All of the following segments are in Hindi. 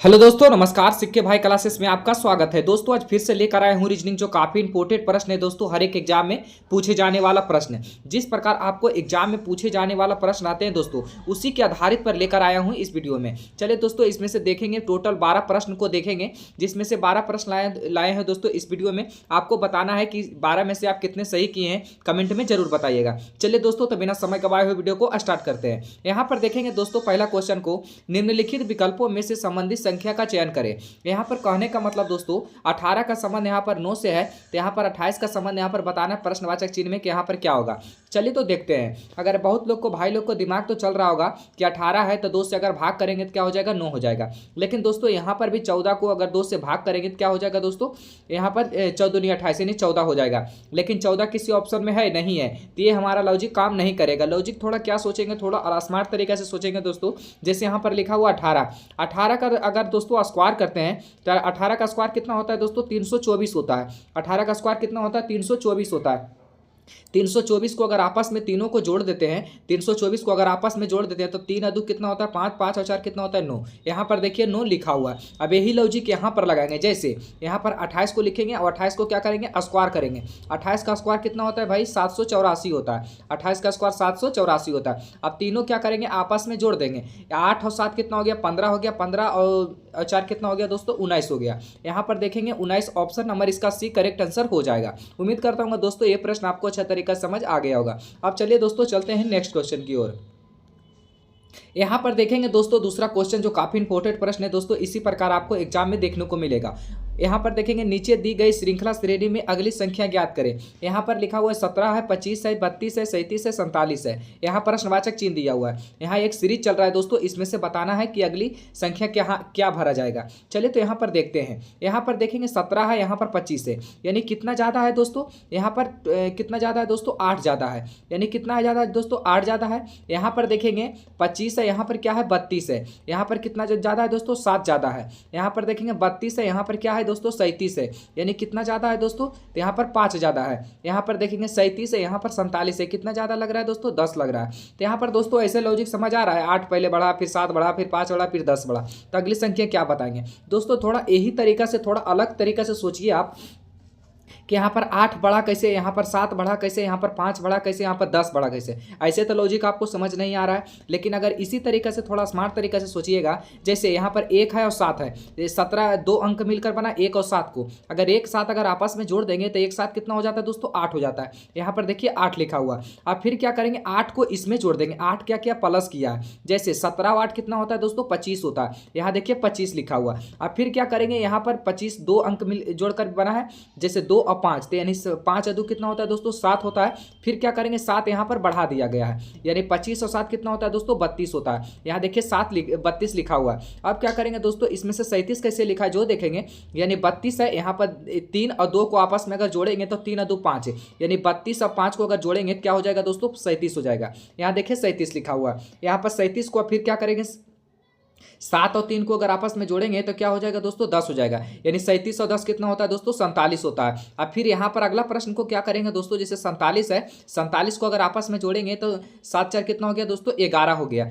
हेलो दोस्तों, नमस्कार। सिक्के भाई क्लासेस में आपका स्वागत है। दोस्तों आज फिर से लेकर आए हूँ रीजनिंग, जो काफ़ी इंपोर्टेंट प्रश्न है दोस्तों। हर एक एग्जाम में पूछे जाने वाला प्रश्न, जिस प्रकार आपको एग्जाम में पूछे जाने वाला प्रश्न आते हैं दोस्तों, उसी के आधारित पर लेकर आया हूँ इस वीडियो में। चलिए दोस्तों, इसमें से देखेंगे टोटल 12 प्रश्न को देखेंगे, जिसमें से 12 प्रश्न लाए हैं दोस्तों। इस वीडियो में आपको बताना है कि 12 में से आप कितने सही किए हैं, कमेंट में जरूर बताइएगा। चलिए दोस्तों, तो बिना समय गवाए हुए वीडियो को स्टार्ट करते हैं। यहाँ पर देखेंगे दोस्तों पहला क्वेश्चन को, निम्नलिखित विकल्पों में से संबंधित संख्या का चयन करें। यहाँ पर कहने का मतलब दोस्तों, 18 का संबंध यहाँ पर 9 से है, तो यहाँ पर 28 का संबंध यहाँ पर बताना है प्रश्नवाचक चिन्ह में कि यहाँ पर क्या होगा। चलिए तो देखते हैं। अगर बहुत लोग को, भाई लोग को दिमाग तो चल रहा होगा कि 18 है तो 2 से अगर भाग करेंगे तो क्या हो जाएगा, 9 हो जाएगा। लेकिन दोस्तों यहाँ पर भी 14 को अगर 2 से भाग करेंगे तो क्या हो जाएगा दोस्तों, यहाँ पर 14 नहीं 28 यानी 14 हो जाएगा। लेकिन 14 किसी ऑप्शन में है नहीं है, तो ये हमारा लॉजिक काम नहीं करेगा। लॉजिक थोड़ा क्या सोचेंगे, थोड़ा स्मार्ट तरीके से सोचेंगे दोस्तों। जैसे यहाँ पर लिखा हुआ 18 का अगर दोस्तों स्क्वायर करते हैं तो 18 का स्क्वायर कितना होता है दोस्तों, 324 होता है। 18 का स्क्वायर कितना होता है, 324 होता है। 324 को अगर आपस में तीनों को जोड़ देते हैं, 324 को अगर आपस में जोड़ देते हैं तो 3 अदू कितना होता है, 5, 5 और 4 कितना होता है, 9। यहाँ पर देखिए 9 लिखा हुआ है। अब यही लॉजिक यहाँ पर लगाएंगे। जैसे यहाँ पर 28 को लिखेंगे और 28 को क्या करेंगे, स्क्वायर करेंगे। 28 का स्क्वायर कितना होता है भाई, 784 होता है। 28 का स्क्वायर 784 होता है। अब तीनों क्या करेंगे, आपस में जोड़ देंगे। 8 और 7 कितना हो गया, 15 हो गया। 15 और 4 कितना हो गया दोस्तों, 19 हो गया। यहाँ पर देखेंगे 19 ऑप्शन नंबर इसका सी करेक्ट आंसर हो जाएगा। उम्मीद करता हूँ दोस्तों ये प्रश्न आपको अच्छा तरीका समझ आ गया होगा। अब चलिए दोस्तों चलते हैं नेक्स्ट क्वेश्चन की ओर। यहां पर देखेंगे दोस्तों दूसरा क्वेश्चन, जो काफी इंपॉर्टेंट प्रश्न है दोस्तों। इसी प्रकार आपको एग्जाम में देखने को मिलेगा। यहाँ पर देखेंगे, नीचे दी गई श्रृंखला श्रेणी में अगली संख्या ज्ञात करें। यहाँ पर लिखा हुआ है 17 है, 25 है, 32 है, 37 है, 47 है। यहाँ प्रश्नवाचक चिन्ह दिया हुआ है। यहाँ एक सीरीज चल रहा है दोस्तों, इसमें से बताना है कि अगली संख्या क्या भरा जाएगा। चलिए तो यहाँ पर देखते हैं। यहाँ पर देखेंगे 17 है, यहाँ पर 25 है, यानी कितना ज़्यादा है दोस्तों, यहाँ पर कितना ज़्यादा है दोस्तों, 8 ज़्यादा है। यानी कितना ज़्यादा है दोस्तों, 8 ज़्यादा है। यहाँ पर देखेंगे 25 है, यहाँ पर क्या है, 32 है। यहाँ पर कितना ज़्यादा है दोस्तों, 7 ज़्यादा है। यहाँ पर देखेंगे 32 है, यहाँ पर क्या है दोस्तों, 37 है। यानी कितना ज़्यादा है दोस्तों, तो यहाँ पर 5 ज़्यादा है। यहाँ पर देखेंगे 37 है, यहाँ पर 47 है। कितना ज़्यादा लग रहा है दोस्तों, 10 लग रहा है। तो यहाँ पर दोस्तों ऐसे लॉजिक समझ आ रहा है, 8 पहले बढ़ा, फिर 7 बढ़ा, फिर 5 बढ़ा, फिर 10 बढ़ा, तो अगली संख्या क्या बताएंगे दोस्तों। थोड़ा यही तरीका से, थोड़ा अलग तरीका से सोचिए आप कि यहाँ पर 8 बढ़ा कैसे, यहाँ पर 7 बढ़ा कैसे, यहाँ पर 5 बढ़ा कैसे, यहाँ पर 10 बढ़ा कैसे। ऐसे तो लॉजिक आपको समझ नहीं आ रहा है। लेकिन अगर इसी तरीके से थोड़ा स्मार्ट तरीके से सोचिएगा, जैसे यहाँ पर 1 है और 7 है, 17 दो अंक मिलकर बना 1 और 7 को अगर 1 7 अगर आपस में जोड़ देंगे तो 1 7 कितना हो जाता है दोस्तों, 8 हो जाता है। यहाँ पर देखिए 8 लिखा हुआ। अब फिर क्या करेंगे, 8 को इसमें जोड़ देंगे। 8 क्या किया, प्लस किया है। जैसे 17 और 8 कितना होता है दोस्तों, 25 होता है। यहाँ देखिए 25 लिखा हुआ। अब फिर क्या करेंगे, यहाँ पर 25 दो अंक मिल जोड़कर बना है, जैसे 2 और 5, तो यानी 5 अदू कितना होता है दोस्तों, 7 होता है। फिर क्या करेंगे, 7 यहाँ पर बढ़ा दिया गया है, यानी 25 और 7 कितना होता है दोस्तों, 32 होता है। यहाँ देखिए 32 लिखा हुआ है। अब क्या करेंगे दोस्तों, इसमें से 37 कैसे लिखा है जो देखेंगे, यानी 32 है। यहाँ पर 3 और 2 को आपस में अगर जोड़ेंगे तो 3 और 2 5 है, यानी 32 और 5 को अगर जोड़ेंगे क्या हो जाएगा दोस्तों, 37 हो जाएगा। यहाँ देखिए 37 लिखा हुआ है। यहाँ पर 37 को फिर क्या करेंगे, 7 और 3 को अगर आपस में जोड़ेंगे तो क्या हो जाएगा दोस्तों, 10 हो जाएगा। यानी 37 और 10 कितना होता है दोस्तों, 47 होता है। अब फिर यहाँ पर अगला प्रश्न को क्या करेंगे दोस्तों, जैसे 47 है, 47 को अगर आपस में जोड़ेंगे तो 7 4 कितना हो गया दोस्तों, 11 हो गया।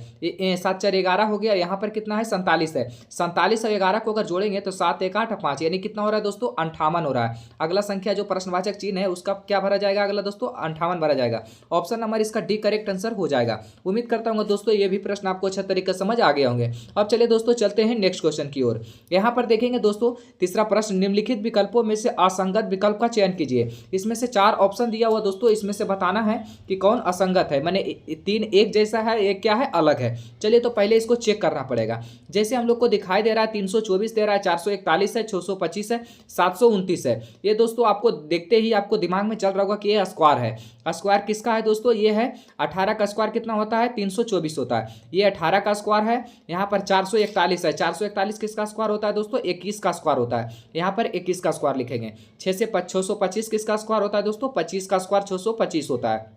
7 4 11 हो गया। यहाँ पर कितना है, 47 है। 47 और 11 को अगर जोड़ेंगे तो 7 1 8 5, यानी कितना हो रहा है दोस्तों, 58 हो रहा है। अगला संख्या जो प्रश्नवाचक चिन्ह है उसका क्या भरा जाएगा अगला दोस्तों, 58 भरा जाएगा। ऑप्शन नंबर इसका डी करेक्ट आंसर हो जाएगा। उम्मीद करता हूँ दोस्तों ये भी प्रश्न आपको अच्छा तरीके से समझ आ गए होंगे। अब चलिए दोस्तों चलते हैं नेक्स्ट क्वेश्चन की ओर। यहां पर देखेंगे दोस्तों तीसरा प्रश्न, निम्नलिखित विकल्पों में से असंगत विकल्प का चयन कीजिए। इसमें से 4 ऑप्शन दिया हुआ दोस्तों, इसमें से बताना है कि कौन असंगत है, माने 3 एक जैसा है, एक क्या है, अलग है। चलिए तो पहले इसको चेक करना पड़ेगा। जैसे हम लोग को दिखाई दे रहा है 324 दे रहा है, 441 है, 625 है, 729 है। ये दोस्तों आपको देखते ही आपको दिमाग में चल रहा होगा कि ये स्क्वायर है। स्क्वायर किसका है दोस्तों, ये है 18 का स्क्वायर कितना होता है, 324 होता है। ये 18 का स्क्वायर है। यहाँ पर 441 है, 441 किसका स्क्वायर होता है दोस्तों, 21 का स्क्वायर होता है। यहाँ पर 21 का स्क्वायर लिखेंगे। 6 से 625 किसका स्क्वायर होता है दोस्तों, 25 का स्क्वायर 625 होता है।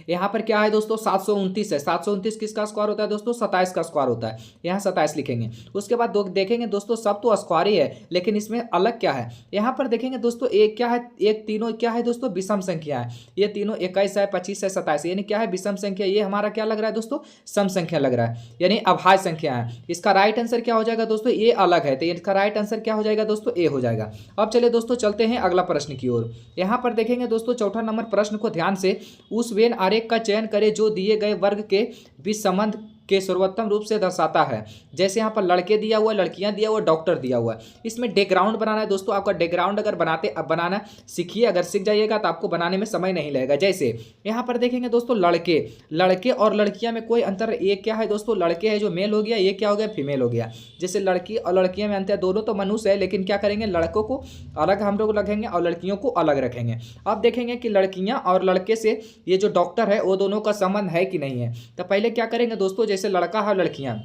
यहाँ पर क्या है दोस्तों 729 है, 729 किसका स्क्वायर होता है दोस्तों 27 का स्क्वायर होता है, यहाँ 27 लिखेंगे। उसके बाद देखेंगे दोस्तों सब तो स्क्वायर ही है, लेकिन इसमें अलग क्या है, यहाँ पर देखेंगे दोस्तों एक क्या है, एक तीनों क्या है दोस्तों विषम संख्या है, ये तीनों 21 है 25 है 27, यानी क्या है विषम संख्या, ये हमारा क्या लग रहा है दोस्तों सम संख्या लग रहा है, यानी अभाज्य संख्या है। इसका राइट आंसर क्या हो जाएगा दोस्तों, ये अलग है, तो इसका राइट आंसर क्या हो जाएगा दोस्तों ए हो जाएगा। अब चलिए दोस्तों चलते हैं अगला प्रश्न की ओर। यहाँ पर देखेंगे दोस्तों चौथा नंबर प्रश्न को ध्यान से, उस वेन आरेख का चयन करें जो दिए गए वर्ग के बीच संबंध के सर्वोत्तम रूप से दर्शाता है। जैसे यहाँ पर लड़के दिया हुआ है, लड़कियां दिया हुआ है, डॉक्टर दिया हुआ है। इसमें बैकग्राउंड बनाना है दोस्तों, आपका बैकग्राउंड अगर बनाना सीखिए, अगर सीख जाइएगा तो आपको बनाने में समय नहीं लगेगा। जैसे यहाँ पर देखेंगे दोस्तों लड़के और लड़कियां में कोई अंतर, एक क्या है दोस्तों लड़के है जो मेल हो गया, ये क्या हो गया फीमेल हो गया। जैसे लड़की और लड़कियां में अंतर, दोनों तो मनुष्य है, लेकिन क्या करेंगे लड़कों को अलग हम लोग रखेंगे और लड़कियों को अलग रखेंगे। अब देखेंगे कि लड़कियां और लड़के से ये जो डॉक्टर है वो दोनों का संबंध है कि नहीं है। तो पहले क्या करेंगे दोस्तों, जैसे लड़का है लड़कियां,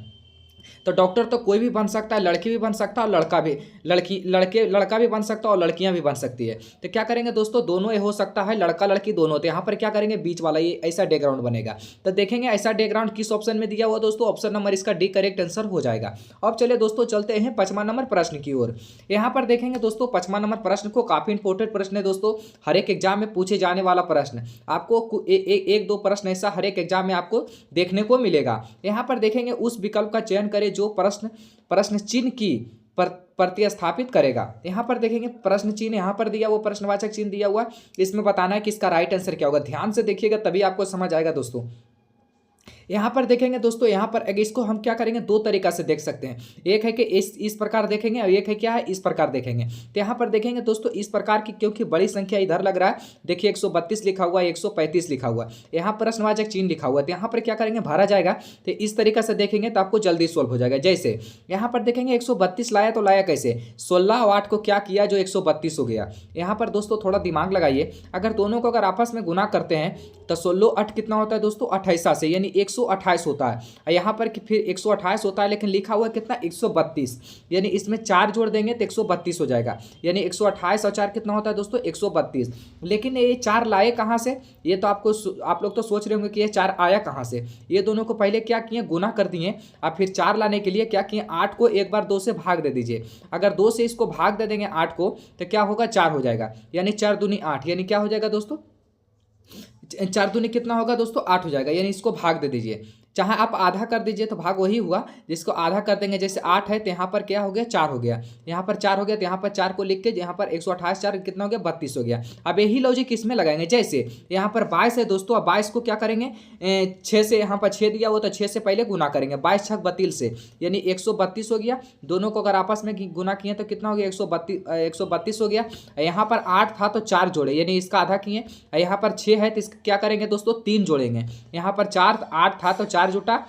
तो डॉक्टर तो कोई भी बन सकता है, लड़की भी बन सकता है और लड़का भी बन सकता है और लड़कियां भी बन सकती है। तो क्या करेंगे दोस्तों दोनों ये हो सकता है, लड़का लड़की दोनों। तो यहाँ पर क्या करेंगे बीच वाला ये ऐसा बैकग्राउंड बनेगा। तो देखेंगे ऐसा बैकग्राउंड किस ऑप्शन में दिया हुआ दोस्तों, ऑप्शन नंबर इसका डी करेक्ट आंसर हो जाएगा। अब चलिए दोस्तों चलते हैं 5वां नंबर प्रश्न की ओर। यहाँ पर देखेंगे दोस्तों 5वां नंबर प्रश्न को काफी इंपोर्टेंट प्रश्न है दोस्तों, हर एक एग्जाम में पूछे जाने वाला प्रश्न। आपको एक दो प्रश्न ऐसा हर एक एग्जाम में आपको देखने को मिलेगा। यहाँ पर देखेंगे उस विकल्प का चयन करें जो प्रश्न चिन्ह की प्रतिस्थापित करेगा। यहाँ पर देखेंगे प्रश्न चिन्ह यहाँ पर दिया, वो प्रश्नवाचक चिन्ह दिया हुआ, इसमें बताना है कि इसका राइट आंसर क्या होगा। ध्यान से देखिएगा तभी आपको समझ आएगा दोस्तों। यहाँ पर देखेंगे दोस्तों, यहाँ पर इसको हम क्या करेंगे दो तरीका से देख सकते हैं, एक है कि इस प्रकार देखेंगे और एक है क्या है इस प्रकार देखेंगे। तो यहाँ पर देखेंगे दोस्तों इस प्रकार की, क्योंकि बड़ी संख्या इधर लग रहा है, देखिए 132 लिखा हुआ है, 135 लिखा हुआ है, यहाँ प्रश्नवाचक चिन्ह लिखा हुआ है, तो यहाँ पर क्या करेंगे भरा जाएगा। तो इस तरीका से देखेंगे तो आपको जल्दी सोल्व हो जाएगा। जैसे यहाँ पर देखेंगे 132 लाया, तो लाया कैसे, 16 और 8 को क्या किया जो 132 हो गया। यहाँ पर दोस्तों थोड़ा दिमाग लगाइए, अगर दोनों को अगर आपस में गुना करते हैं तो 16 8 कितना होता है दोस्तों 28 से, यानी 128 होता है। यहाँ पर फिर 128 होता है, लेकिन लिखा हुआ है कितना 132, यानी इसमें 4 जोड़ देंगे तो 132 हो जाएगा, यानी 128 और 4 कितना होता है दोस्तों 132। लेकिन ये 4 लाए कहाँ से, ये तो आप लोग तो सोच रहे होंगे कि ये 4 आया कहाँ से। ये दोनों को पहले क्या किए गुना कर दिए, और फिर 4 लाने के लिए क्या किए 8 को एक बार 2 से भाग दे दीजिए। अगर 2 से इसको भाग दे देंगे 8 को तो क्या होगा 4 हो जाएगा, यानी 4 दूनी 8, यानी क्या हो जाएगा दोस्तों 4 दूनी कितना होगा दोस्तों 8 हो जाएगा, यानी इसको भाग दे दीजिए। चाहे आप आधा कर दीजिए तो भाग वही हुआ, जिसको आधा कर देंगे, जैसे 8 है तो यहाँ पर क्या हो गया 4 हो गया, यहाँ पर 4 हो गया, तो यहाँ पर 4 को लिख के यहाँ पर 128 4 कितना हो गया 32 हो गया। अब यही लॉजिक इसमें लगाएंगे, जैसे यहाँ पर 22 है दोस्तों, अब 22 को क्या करेंगे 6 से, यहाँ पर 6 दिया हुआ तो 6 से पहले गुना करेंगे, 22 छक 32 से, यानी 132 हो गया। दोनों को अगर आपस में गुना किए तो कितना हो गया 132 हो गया। यहाँ पर 8 था तो 4 जोड़े, यानी इसका आधा किए। यहाँ पर 6 है तो इसका क्या करेंगे दोस्तों 3 जोड़ेंगे। यहाँ पर 8 था तो 4 जुटा,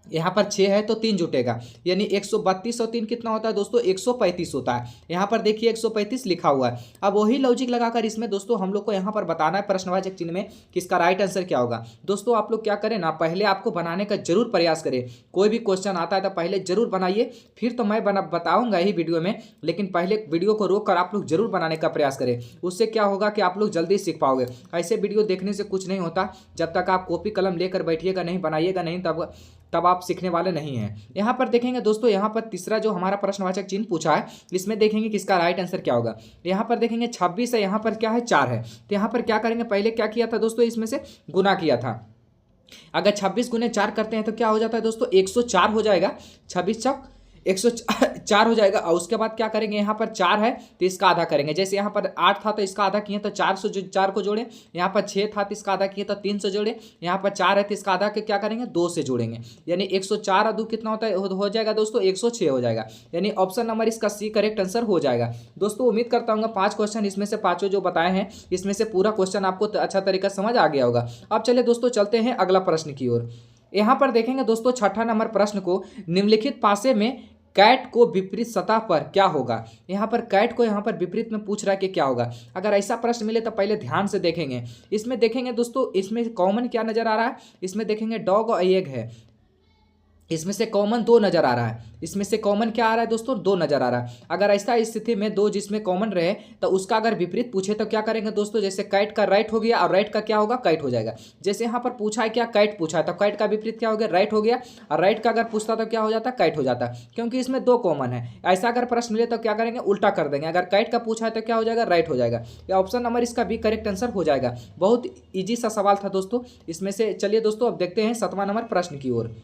यहाँ पर 6 है तो 3 जुटेगा, यानी 132 और 3 कितना होता है दोस्तों 135 होता है। यहाँ पर देखिए 135 लिखा हुआ है। अब वही लॉजिक लगाकर इसमें दोस्तों हम लोग को यहाँ पर बताना है प्रश्नवाचक चिन्ह में कि इसका राइट आंसर क्या होगा। दोस्तों आप लोग क्या करें ना, पहले आपको बनाने का जरूर प्रयास करें। कोई भी क्वेश्चन आता है तो पहले जरूर बनाइए, फिर तो मैं बताऊंगा ही वीडियो में, लेकिन पहले वीडियो को रोक कर आप लोग जरूर बनाने का प्रयास करें। उससे क्या होगा कि आप लोग जल्दी सीख पाओगे। ऐसे वीडियो देखने से कुछ नहीं होता, जब तक आप कॉपी कलम लेकर बैठिएगा नहीं, बनाइएगा नहीं, तब आप सीखने वाले नहीं हैं। यहाँ पर देखेंगे दोस्तों, यहाँ पर तीसरा जो हमारा प्रश्नवाचक चिन्ह पूछा है, इसमें देखेंगे किसका राइट आंसर क्या होगा। यहाँ पर देखेंगे 26 है, यहाँ पर क्या है 4 है, तो यहाँ पर क्या करेंगे पहले क्या किया था दोस्तों, इसमें से गुना किया था। अगर 26 गुने 4 करते हैं तो क्या हो जाता है दोस्तों 104 हो जाएगा, 26 चौक 104 हो जाएगा। और उसके बाद क्या करेंगे, यहाँ पर 4 है तो इसका आधा करेंगे, जैसे यहाँ पर 8 था तो इसका आधा किए तो 4 को जोड़े, यहाँ पर 6 था तो इसका आधा किए तो 3 से जोड़े, यहाँ पर 4 है तो इसका आधा के क्या करेंगे 2 से जोड़ेंगे, यानी 104 और 2 कितना होता है हो जाएगा दोस्तों 106 हो जाएगा, यानी ऑप्शन नंबर इसका सी करेक्ट आंसर हो जाएगा। दोस्तों उम्मीद करता हूँ 5 क्वेश्चन इसमें से 5 जो बताए हैं इसमें से पूरा क्वेश्चन आपको अच्छा तरीका समझ आ गया होगा। अब चलिए दोस्तों चलते हैं अगला प्रश्न की ओर। यहाँ पर देखेंगे दोस्तों 6ठा नंबर प्रश्न को, निम्नलिखित पासे में कैट को विपरीत सतह पर क्या होगा। यहाँ पर कैट को यहाँ पर विपरीत में पूछ रहा है कि क्या होगा। अगर ऐसा प्रश्न मिले तो पहले ध्यान से देखेंगे। इसमें देखेंगे दोस्तों, इसमें कॉमन क्या नजर आ रहा है, इसमें देखेंगे डॉग और एग है, इसमें से कॉमन दो नजर आ रहा है, इसमें से कॉमन क्या आ रहा है दोस्तों, दो नजर आ रहा है। अगर ऐसा स्थिति में दो जिसमें कॉमन रहे तो उसका अगर विपरीत पूछे तो क्या करेंगे दोस्तों, जैसे कैट का राइट हो गया और राइट का क्या होगा, कैट हो जाएगा। जैसे यहाँ पर पूछा है क्या, कैट पूछा है, तो कैट का विपरीत क्या हो गया, राइट हो गया। और राइट का अगर पूछता तो क्या हो जाता, कैट हो जाता, क्योंकि इसमें दो कॉमन है। ऐसा अगर प्रश्न मिले तो क्या करेंगे, उल्टा कर देंगे, अगर कैट का पूछा है तो क्या हो जाएगा, राइट हो जाएगा। या ऑप्शन नंबर इसका बी करेक्ट आंसर हो जाएगा। बहुत ईजी सा सवाल था दोस्तों इसमें से। चलिए दोस्तों अब देखते हैं 7वां नंबर प्रश्न की ओर।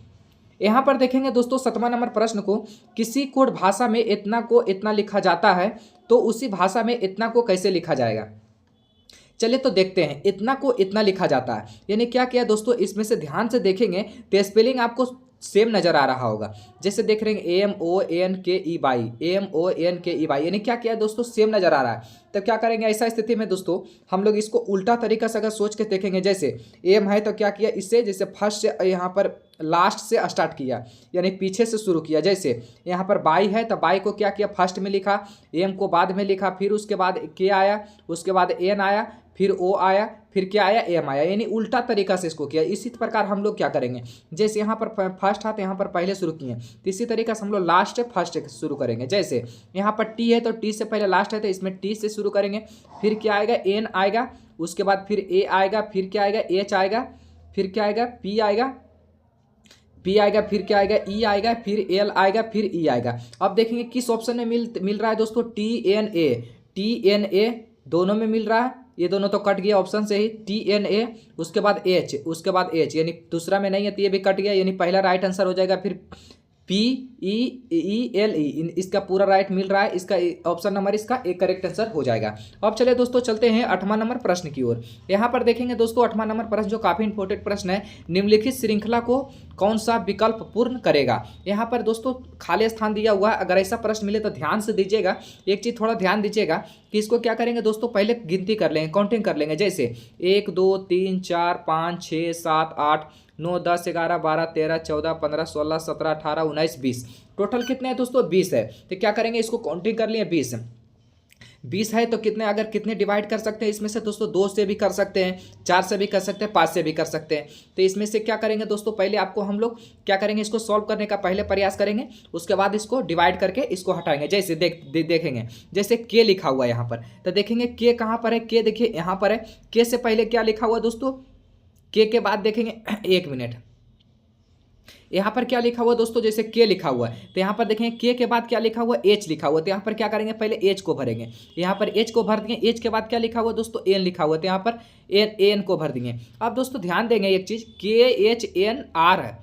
यहाँ पर देखेंगे दोस्तों 7वां नंबर प्रश्न को, किसी कोड भाषा में इतना को इतना लिखा जाता है तो उसी भाषा में इतना को कैसे लिखा जाएगा। चलिए तो देखते हैं, इतना को इतना लिखा जाता है यानी क्या किया दोस्तों, इसमें से ध्यान से देखेंगे तो स्पेलिंग आपको सेम नजर आ रहा होगा। जैसे देख रहे हैं AMONKEY, AMONKEY, यानी क्या किया दोस्तों, सेम नजर आ रहा है। तो क्या करेंगे ऐसा स्थिति में दोस्तों, हम लोग इसको उल्टा तरीका से अगर सोच के देखेंगे, जैसे एम है तो क्या किया, इससे जैसे फर्स्ट से यहाँ पर लास्ट से स्टार्ट किया, यानी पीछे से शुरू किया। जैसे यहाँ पर बाई है तो बाई को क्या किया, फर्स्ट में लिखा, एम को बाद में लिखा, फिर उसके बाद के आया, उसके बाद एन आया, फिर ओ आया, फिर क्या आया, एम आया, यानी उल्टा तरीका से इसको किया। इसी प्रकार हम लोग क्या करेंगे, जैसे यहाँ पर फर्स्ट है तो यहाँ पर पहले शुरू किए, तो इसी तरीके से हम लोग लास्ट फर्स्ट शुरू करेंगे। जैसे यहाँ पर टी है तो टी से पहले लास्ट है तो इसमें टी से शुरू करेंगे, फिर क्या आएगा, एन आएगा, उसके बाद फिर ए आएगा, फिर क्या आएगा, एच आएगा, फिर क्या आएगा, पी आएगा, फिर क्या आएगा, ई आएगा, फिर एल आएगा, फिर ई आएगा। अब देखेंगे किस ऑप्शन में मिल रहा है दोस्तों, TNA दोनों में मिल रहा है, ये दोनों तो कट गया ऑप्शन से ही, TNA, उसके बाद H, यानी दूसरा में नहीं है तो ये भी कट गया, यानी पहला राइट आंसर हो जाएगा। फिर PEELE, इसका पूरा राइट मिल रहा है, इसका ऑप्शन नंबर इसका एक करेक्ट आंसर हो जाएगा। अब चले दोस्तों चलते हैं 8वां नंबर प्रश्न की ओर। यहाँ पर देखेंगे दोस्तों 8वां नंबर प्रश्न जो काफी इंपॉर्टेंट प्रश्न है, निम्नलिखित श्रृंखला को कौन सा विकल्प पूर्ण करेगा। यहाँ पर दोस्तों खाली स्थान दिया हुआ है, अगर ऐसा प्रश्न मिले तो ध्यान से दीजिएगा, एक चीज थोड़ा ध्यान दीजिएगा कि इसको क्या करेंगे दोस्तों, पहले गिनती कर लेंगे, काउंटिंग कर लेंगे। जैसे 1 2 3 4 5 6 7 8 9 10 11 12 13 14 15 16 17 18 19 20, टोटल कितने हैं दोस्तों, 20 है। तो क्या करेंगे, इसको काउंटिंग कर लिए, 20 है तो कितने, अगर कितने डिवाइड कर सकते हैं इसमें से दोस्तों, 2 से भी कर सकते हैं, 4 से भी कर सकते हैं, 5 से भी कर सकते हैं। तो इसमें से क्या करेंगे दोस्तों, पहले आपको हम लोग क्या करेंगे, इसको सॉल्व करने का पहले प्रयास करेंगे, उसके बाद इसको डिवाइड करके इसको हटाएंगे। जैसे देखेंगे, जैसे के लिखा हुआ है यहाँ पर, तो देखेंगे के कहाँ पर है, के देखिए यहाँ पर है, के से पहले क्या लिखा हुआ दोस्तों, के बाद देखेंगे 1 मिनट, यहाँ पर क्या लिखा हुआ दोस्तों, जैसे के लिखा हुआ है तो यहाँ पर देखेंगे के बाद क्या लिखा हुआ, एच लिखा हुआ, तो यहाँ पर क्या करेंगे, पहले एच को भरेंगे, यहाँ पर एच को भर देंगे, एच के बाद क्या लिखा हुआ दोस्तों, एन लिखा हुआ, तो यहाँ पर एन को भर देंगे। अब दोस्तों ध्यान देंगे एक चीज, KHNRT,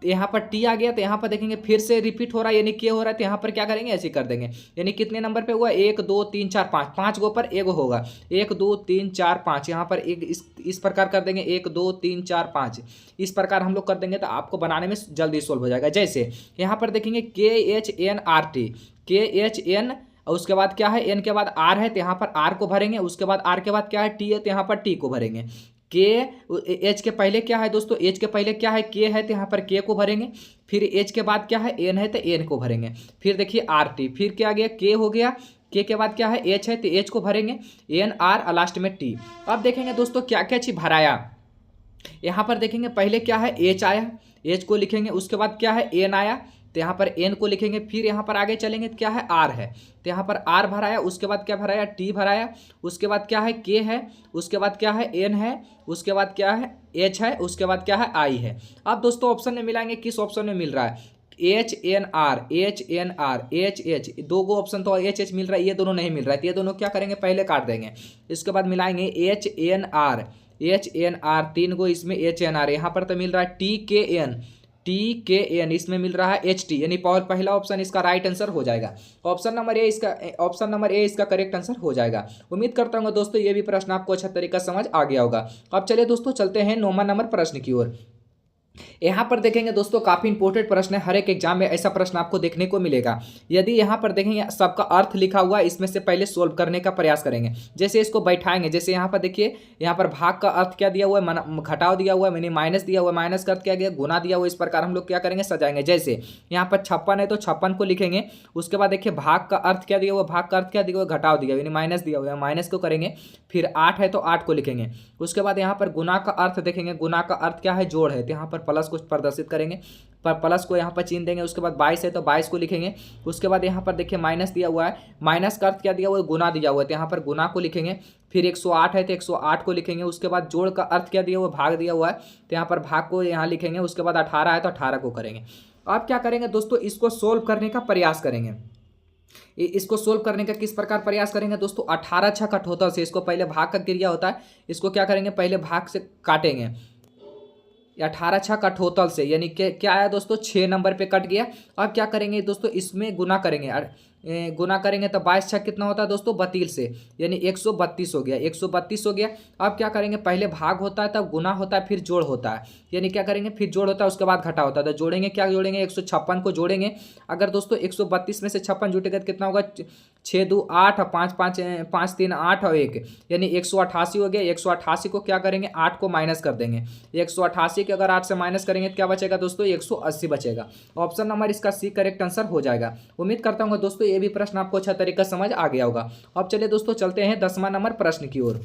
यहाँ पर टी आ गया तो यहाँ पर देखेंगे फिर से रिपीट हो रहा है, यानी के हो रहा है, तो यहाँ पर क्या करेंगे, ऐसे कर देंगे, यानी कितने नंबर पे हुआ, 1 2 3 4 5, 5 गो पर एगो होगा, 1 2 3 4 5, यहाँ पर एक इस प्रकार कर देंगे, 1 2 3 4 5, इस प्रकार हम लोग कर देंगे तो आपको बनाने में जल्दी सोल्व हो जाएगा। जैसे यहाँ पर देखेंगे KHNRT, KHN, और उसके बाद क्या है, एन के बाद आर है तो यहाँ पर आर को भरेंगे, उसके बाद आर के बाद क्या है, टी है तो यहाँ पर टी को भरेंगे। के एच के पहले क्या है दोस्तों, एच के पहले क्या है, के है तो यहाँ पर के को भरेंगे, फिर एच के बाद क्या है, एन है तो एन को भरेंगे, फिर देखिए आर टी, फिर क्या आ गया, के हो गया, के बाद क्या है, एच है तो एच को भरेंगे, एन आर और लास्ट में टी। अब देखेंगे दोस्तों क्या क्या चीज भराया, यहाँ पर देखेंगे पहले क्या है, एच आया, एच को लिखेंगे, उसके बाद क्या है, एन आया तो यहाँ पर एन को लिखेंगे, फिर यहाँ पर आगे चलेंगे तो क्या है, आर है तो यहाँ पर आर भराया, उसके बाद क्या भराया, टी भराया, उसके बाद क्या है, के है, उसके बाद क्या है, एन है, उसके बाद क्या है, एच है, उसके बाद क्या है, आई है। अब दोस्तों ऑप्शन में मिलाएंगे, किस ऑप्शन में मिल रहा है, HNR, HH, दो गो ऑप्शन तो HH मिल रहा है, ये दोनों नहीं मिल रहा है, तो ये दोनों क्या करेंगे, पहले काट देंगे, इसके बाद मिलाएंगे HNR, 3 गो इसमें HNR, यहाँ पर तो मिल रहा है TKN, इसमें मिल रहा है HT, यानी पहला ऑप्शन इसका राइट आंसर हो जाएगा। ऑप्शन नंबर ए इसका करेक्ट आंसर हो जाएगा। उम्मीद करता हूँ दोस्तों ये भी प्रश्न आपको अच्छा तरीका समझ आ गया होगा। अब चलिए दोस्तों चलते हैं 9वां नंबर प्रश्न की ओर। यहाँ पर देखेंगे दोस्तों काफी इंपॉर्टेंट प्रश्न है, हर एक एग्जाम में ऐसा प्रश्न आपको देखने को मिलेगा। यदि यहाँ पर देखेंगे सबका अर्थ लिखा हुआ है, इसमें से पहले सोल्व करने का प्रयास करेंगे। जैसे इसको बैठाएंगे, जैसे यहाँ पर देखिए, यहाँ पर भाग का अर्थ क्या दिया हुआ है, घटाव दिया हुआ है, मैंने माइनस दिया हुआ है, माइनस का अर्थ क्या गया, गुना दिया हुआ है। इस प्रकार हम लोग क्या करेंगे, सजाएंगे। जैसे यहाँ पर 56 है तो 56 को लिखेंगे, उसके बाद देखिए भाग का अर्थ क्या दिया हुआ, भाग का अर्थ क्या दिया हुआ, घटाव दिया हुआ, यानी माइनस दिया हुआ है, माइनस को करेंगे। फिर 8 है तो 8 को लिखेंगे, उसके बाद यहाँ पर गुना का अर्थ देखेंगे, गुना का अर्थ क्या है, जोड़ है, तो यहाँ पर प्लस को प्रदर्शित करेंगे, पर प्लस को यहाँ पर चिन्ह देंगे। उसके बाद 22 है तो 22 को लिखेंगे। उसके बाद यहाँ पर देखिए माइनस दिया हुआ है, माइनस का अर्थ क्या दिया हुआ है, गुना दिया हुआ है, तो यहाँ पर गुना को लिखेंगे। फिर 108 है तो 108 को लिखेंगे। उसके बाद जोड़ का अर्थ क्या दिया हुआ है, भाग दिया हुआ है, तो यहाँ पर भाग को यहाँ लिखेंगे। उसके बाद 18 है तो 18 को करेंगे। अब क्या करेंगे दोस्तों, इसको सोल्व करने का प्रयास करेंगे। इसको सोल्व करने का किस प्रकार प्रयास करेंगे दोस्तों, 18 छः कठोतर से, इसको पहले भाग का क्रिया होता है, इसको क्या करेंगे, पहले भाग से काटेंगे। 18 छः कठोतल से, यानी क्या आया दोस्तों, 6 नंबर पे कट गया। अब क्या करेंगे दोस्तों, इसमें गुना करेंगे। गुना करेंगे तो 22 छः कितना होता है दोस्तों, 32 से, यानी 132 हो गया, 132 हो गया। अब क्या करेंगे, पहले भाग होता है तब गुना होता है फिर जोड़ होता है, यानी क्या करेंगे, फिर जोड़ होता है उसके बाद घटा होता है। तो जोड़ेंगे, क्या जोड़ेंगे, 156 को जोड़ेंगे। अगर दोस्तों 132 में से 56 जुटेगा तो कितना होगा, 6 2 8 5 5 5 3 8 और 1, यानी 188 हो गया। 188 को क्या करेंगे, 8 को माइनस कर देंगे। 188 के अगर 8 से माइनस करेंगे तो क्या बचेगा दोस्तों, 180 बचेगा। ऑप्शन नंबर इसका सी करेक्ट आंसर हो जाएगा। उम्मीद करता हूँ दोस्तों ये भी प्रश्न आपको अच्छा तरीका समझ आ गया होगा। अब चलिए दोस्तों चलते हैं 10वां नंबर प्रश्न की ओर।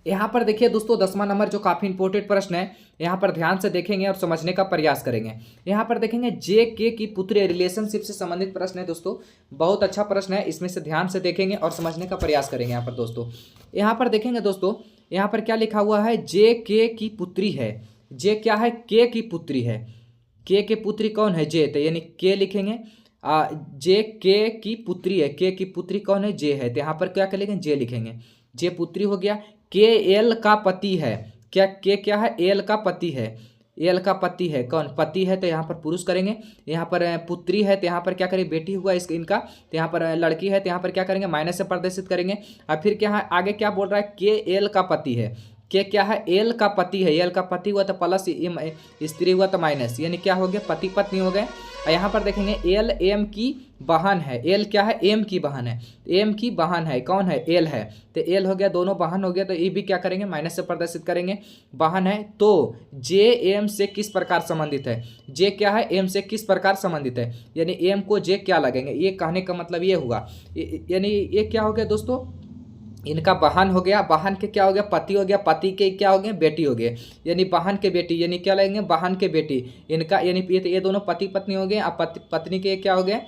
यहाँ पर देखिए दोस्तों 10वां नंबर जो काफी इंपॉर्टेंट प्रश्न है, यहाँ पर ध्यान से देखेंगे और समझने का प्रयास करेंगे। यहाँ पर देखेंगे जे के की पुत्री, रिलेशनशिप से संबंधित प्रश्न है दोस्तों, बहुत अच्छा प्रश्न है। इसमें से ध्यान से देखेंगे और समझने का प्रयास करेंगे। यहाँ पर दोस्तों, यहाँ पर देखेंगे दोस्तों, यहाँ पर क्या लिखा हुआ है, जे के की पुत्री है। जे क्या है, के की पुत्री है। के की पुत्री कौन है, जे, तो यानी के लिखेंगे। जे के की पुत्री है, के की पुत्री कौन है, जे है, तो यहाँ पर क्या करेंगे, जे लिखेंगे। जे पुत्री हो गया। के एल का पति है, क्या के क्या है, एल का पति है। एल का पति है, कौन पति है, तो यहाँ पर पुरुष करेंगे। यहाँ पर पुत्री है तो यहाँ पर क्या करेंगे, बेटी हुआ इसका इनका, तो यहाँ पर लड़की है तो यहाँ पर क्या करेंगे, माइनस से प्रदर्शित करेंगे। और फिर क्या है, आगे क्या बोल रहा है, के एल का पति है। के क्या है, एल का पति है। एल का पति हुआ तो प्लस, स्त्री हुआ तो माइनस, यानी क्या हो गया, पति पत्नी हो गए। यहाँ पर देखेंगे एल एम की बहन है। एल क्या है, एम की बहन है। एम की बहन है, कौन है, एल है, तो एल हो गया, दोनों बहन हो गया, तो ये भी क्या करेंगे, माइनस से प्रदर्शित करेंगे। बहन है तो जे एम से किस प्रकार संबंधित है। जे क्या है, एम से किस प्रकार संबंधित है, यानी एम को जे क्या लगेंगे, ये कहने का मतलब ये हुआ, यानी ये क्या हो गया दोस्तों, इनका बहन हो गया। बहन के क्या हो गया, पति हो गया। पति के क्या हो गया, बेटी हो गए, यानी बहन के बेटी, यानी क्या लगेंगे, बहन के बेटी। इनका यानी ये दोनों पति पत्नी हो गए। अब पत्नी के क्या हो गए,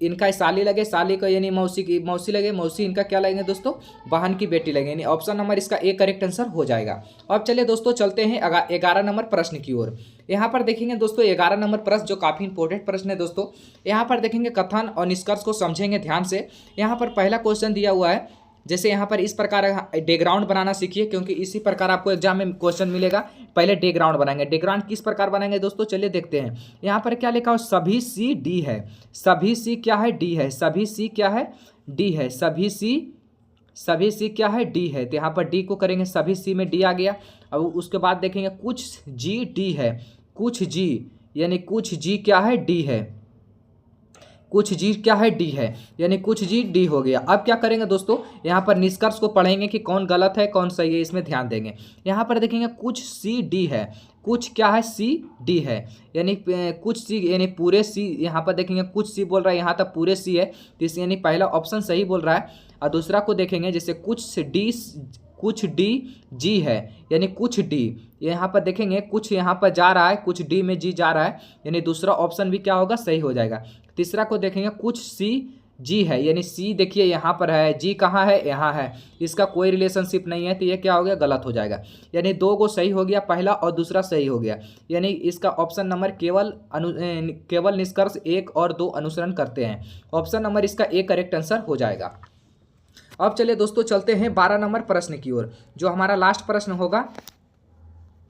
इनका साली लगे, साली को यानी मौसी की मौसी लगे, मौसी इनका क्या लगेंगे दोस्तों, बहन की बेटी लगे, यानी ऑप्शन नंबर इसका ए करेक्ट आंसर हो जाएगा। अब चलिए दोस्तों चलते हैं 11 नंबर प्रश्न की ओर। यहाँ पर देखेंगे दोस्तों 11 नंबर प्रश्न जो काफी इंपॉर्टेंट प्रश्न है दोस्तों। यहाँ पर देखेंगे कथन और निष्कर्ष को समझेंगे ध्यान से। यहाँ पर पहला क्वेश्चन दिया हुआ है, जैसे यहाँ पर इस प्रकार बैकग्राउंड बनाना सीखिए, क्योंकि इसी प्रकार आपको एग्जाम में क्वेश्चन मिलेगा। पहले बैकग्राउंड बनाएंगे। बैकग्राउंड किस प्रकार बनाएंगे दोस्तों, चलिए देखते हैं। यहाँ पर क्या लिखा हो, सभी सी डी है। सभी सी क्या है, डी है। सभी सी क्या है, डी है। सभी सी क्या है, डी है, तो यहाँ पर डी को करेंगे, सभी सी में डी आ गया। अब उसके बाद देखेंगे कुछ जी डी है। कुछ जी यानी कुछ जी क्या है, डी है। कुछ जी क्या है, डी है, यानी कुछ जी डी हो गया। अब क्या करेंगे दोस्तों, यहाँ पर निष्कर्ष को पढ़ेंगे कि कौन गलत है कौन सही है, इसमें ध्यान देंगे। यहाँ पर देखेंगे कुछ सी डी है। कुछ क्या है, सी डी है, यानी कुछ सी यानी पूरे सी। यहाँ पर देखेंगे कुछ सी बोल रहा है, यहाँ तक पूरे सी है, तो इस यानी पहला ऑप्शन सही बोल रहा है। और दूसरा को देखेंगे जैसे कुछ डी जी है, यानी कुछ डी। यहाँ पर देखेंगे कुछ यहाँ पर जा रहा है, कुछ डी में जी जा रहा है, यानी दूसरा ऑप्शन भी क्या होगा, सही हो जाएगा। तीसरा को देखेंगे कुछ सी जी है, यानी सी देखिए यहाँ पर है, जी कहाँ है, यहाँ है, इसका कोई रिलेशनशिप नहीं है, तो ये क्या हो गया, गलत हो जाएगा। यानी 2 को सही हो गया, पहला और दूसरा सही हो गया, यानी इसका ऑप्शन नंबर केवल निष्कर्ष 1 और 2 अनुसरण करते हैं। ऑप्शन नंबर इसका ए करेक्ट आंसर हो जाएगा। अब चलिए दोस्तों चलते हैं 12 नंबर प्रश्न की ओर, जो हमारा लास्ट प्रश्न होगा।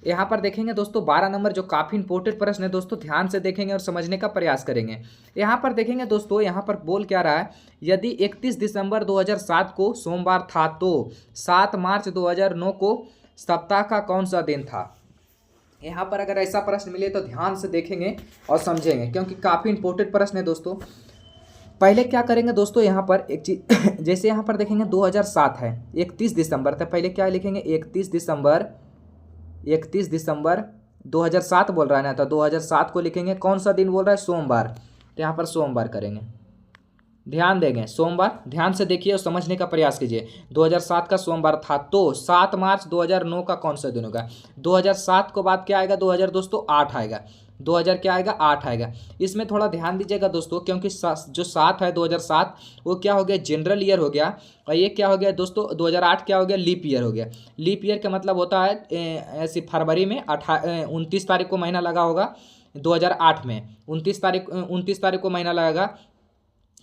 यहाँ पर देखेंगे दोस्तों 12 नंबर जो काफ़ी इंपॉर्टेंट प्रश्न है दोस्तों, ध्यान से देखेंगे और समझने का प्रयास करेंगे। यहाँ पर देखेंगे दोस्तों, यहाँ पर बोल क्या रहा है, यदि 31 दिसंबर 2007 को सोमवार था तो 7 मार्च 2009 को सप्ताह का कौन सा दिन था। यहाँ पर अगर ऐसा प्रश्न मिले तो ध्यान से देखेंगे और समझेंगे, क्योंकि काफ़ी इंपॉर्टेंट प्रश्न है दोस्तों। पहले क्या करेंगे दोस्तों, यहाँ पर एक चीज जैसे यहाँ पर देखेंगे 2007 है, 31 दिसंबर था, पहले क्या लिखेंगे, 31 दिसंबर 2007 बोल रहा है ना, तो 2007 को लिखेंगे। कौन सा दिन बोल रहा है, सोमवार, तो यहाँ पर सोमवार करेंगे। ध्यान देंगे सोमवार, ध्यान से देखिए और समझने का प्रयास कीजिए। 2007 का सोमवार था, तो 7 मार्च 2009 का कौन सा दिन होगा? 2007 को बाद क्या आएगा? 2000 दोस्तों 8 आएगा। 2000 क्या आएगा? 8 आएगा। इसमें थोड़ा ध्यान दीजिएगा दोस्तों, क्योंकि जो 7 है 2007 वो क्या हो गया? जनरल ईयर हो गया। और ये क्या हो गया दोस्तों? 2008 क्या हो गया? लीप ईयर हो गया। लीप ईयर का मतलब होता है ऐसी फरवरी में 29 तारीख को महीना लगा होगा। 2008 में 29 तारीख को महीना लगेगा,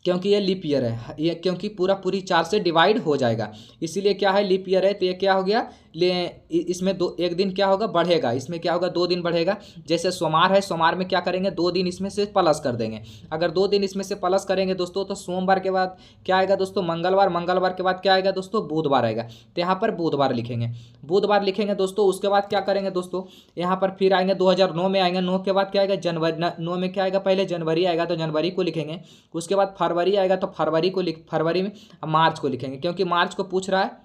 क्योंकि ये लीप ईयर है, ये क्योंकि पूरी 4 से डिवाइड हो जाएगा, इसीलिए क्या है? लीप ईयर है। तो ये क्या हो गया? इसमें एक दिन क्या होगा? बढ़ेगा। इसमें क्या होगा? 2 दिन बढ़ेगा। जैसे सोमवार है, सोमवार में क्या करेंगे? 2 दिन इसमें से प्लस कर देंगे। अगर 2 दिन इसमें से प्लस करेंगे दोस्तों, तो सोमवार के बाद क्या आएगा दोस्तों? मंगलवार। मंगलवार के बाद क्या आएगा दोस्तों? बुधवार आएगा। तो यहाँ पर बुधवार लिखेंगे, बुधवार लिखेंगे दोस्तों। उसके बाद क्या करेंगे दोस्तों? यहाँ पर फिर आएंगे 2009 में आएंगे। 9 के बाद क्या आएगा? जनवरी। 9 में क्या आएगा? पहले जनवरी आएगा, तो जनवरी को लिखेंगे। उसके बाद फरवरी आएगा, तो फरवरी में मार्च को लिखेंगे, क्योंकि मार्च को पूछ रहा है,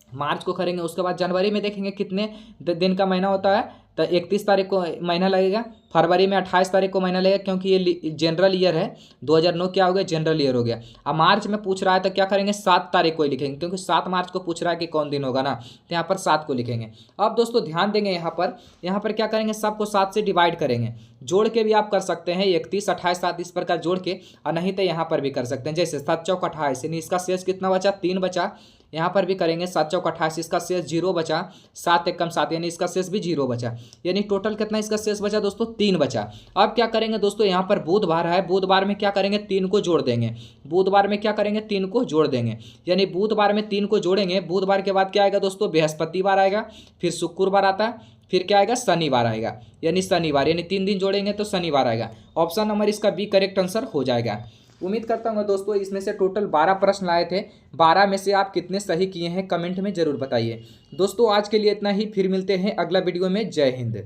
मार्च को करेंगे। उसके बाद जनवरी में देखेंगे कितने दिन का महीना होता है, तो 31 तारीख को महीना लगेगा। फरवरी में 28 तारीख को महीना लगेगा, क्योंकि ये जनरल ईयर है। 2009 क्या हो गया? जनरल ईयर हो गया। अब मार्च में पूछ रहा है तो क्या करेंगे? 7 तारीख को ही लिखेंगे, क्योंकि 7 मार्च को पूछ रहा है कि कौन दिन होगा ना, तो यहाँ पर 7 को लिखेंगे। अब दोस्तों ध्यान देंगे, यहाँ पर क्या करेंगे? सबको 7 से डिवाइड करेंगे। जोड़ के भी आप कर सकते हैं, 31, 28, 7 इस प्रकार जोड़ के, और नहीं तो यहाँ पर भी कर सकते हैं। जैसे 7 चौक 28, यानी इसका शेष कितना बचा? 3 बचा। यहाँ पर भी करेंगे 7 चौक 28, इसका शेष 0 बचा। 7 एकम 7, यानी इसका शेष भी 0 बचा। यानी टोटल कितना इसका शेष बचा दोस्तों? 3 बचा। अब क्या करेंगे दोस्तों? यहाँ पर बुधवार है, बुधवार में क्या करेंगे? 3 को जोड़ देंगे। बुधवार में क्या करेंगे? 3 को जोड़ देंगे। यानी बुधवार में 3 को जोड़ेंगे। बुधवार के बाद क्या आएगा दोस्तों? बृहस्पतिवार आएगा, फिर शुक्रवार आता है, फिर क्या आएगा? शनिवार आएगा। यानी शनिवार, यानी 3 दिन जोड़ेंगे तो शनिवार आएगा। ऑप्शन नंबर इसका बी करेक्ट आंसर हो जाएगा। उम्मीद करता हूँ दोस्तों इसमें से टोटल 12 प्रश्न लाए थे, 12 में से आप कितने सही किए हैं कमेंट में जरूर बताइए। दोस्तों आज के लिए इतना ही, फिर मिलते हैं अगला वीडियो में। जय हिंद।